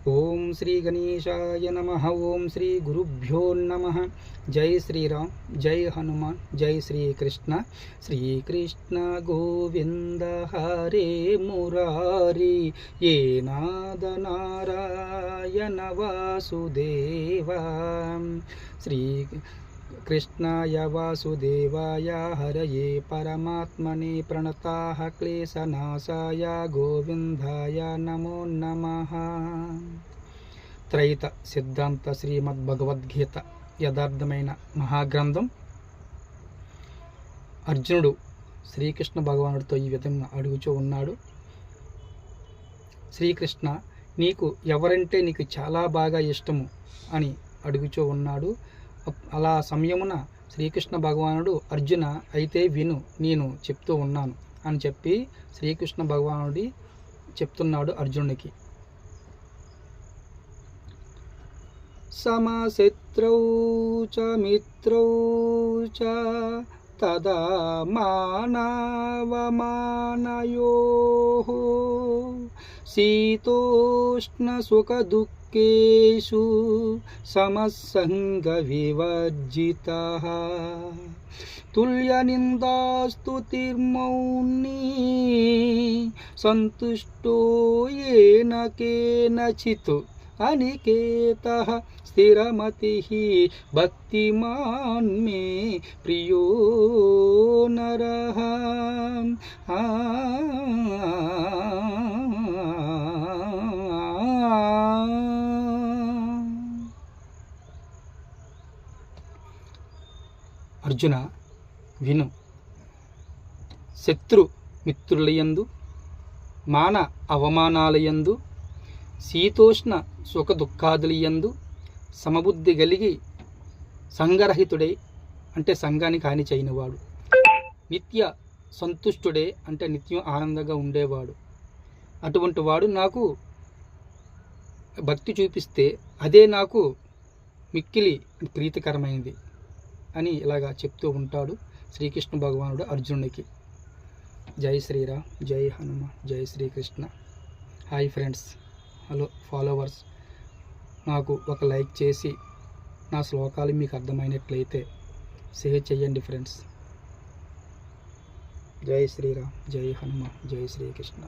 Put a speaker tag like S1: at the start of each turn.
S1: ఓం శ్రీ గణేశాయ నమః. ఓం శ్రీ గురుభ్యో నమః. జై శ్రీరామ్, జై హనుమాన్, జై శ్రీకృష్ణ. శ్రీకృష్ణ గోవింద హరే మురారి, ఏ నాద నారాయణ వాసుదేవ. శ్రీ కృష్ణాయ వాసుదేవాయ హరయే పరమాత్మనే ప్రణతాః క్లేశనాశాయ గోవిందాయ నమో నమః. త్రైత సిద్ధాంత శ్రీమద్భగవద్గీత యథార్థమైన మహాగ్రంథం. అర్జునుడు శ్రీకృష్ణ భగవానుడితో ఈ విధంగా అడుగుచూ ఉన్నాడు. శ్రీకృష్ణ, నీకు ఎవరంటే నీకు చాలా బాగా ఇష్టము అని అడుగుచూ ఉన్నాడు. అలా సమయమున శ్రీకృష్ణ భగవానుడు, అర్జున అయితే విను, నేను చెప్తూ ఉన్నాను అని చెప్పి శ్రీకృష్ణ భగవానుడి చెప్తున్నాడు అర్జునుడికి. సమశత్రౌ చ మిత్రౌ చ తదా మానవమానయోః శీతోష్ణ సుఖ దుఃఖేషు సమసంగ వివర్జితః తుల్యనిందాస్తుతిర్మౌని సంతుష్టో येन केनचित् అనికేతః స్థిరమతిః భక్తిమాన్ మే ప్రియో నరః. అర్జున విను, శత్రు మిత్రులయందు, మాన అవమానాలయందు, శీతోష్ణ సుఖ దుఃఖాదులయందు సమబుద్ధి కలిగి సంగరహితుడే అంటే సంఘానికి హాని చేయనివాడు, నిత్య సంతుష్టుడే అంటే నిత్యం ఆనందంగా ఉండేవాడు, అటువంటి వాడు నాకు భక్తి చూపిస్తే అదే నాకు మిక్కిలి ప్రీతికరమైనది అని ఇలాగా చెప్తూ ఉంటాడు శ్రీకృష్ణ భగవానుడు అర్జునుడికి. జై శ్రీరామ్, జై హనుమాన్, జై Srikrishna. Hi friends, hello followers, నాకు ఒక లైక్ చేసి నా శ్లోకాలు మీకు అర్థమైనట్లయితే షేర్ చేయండి ఫ్రెండ్స్. జై శ్రీరామ్, జై హనుమాన్, జై శ్రీకృష్ణ.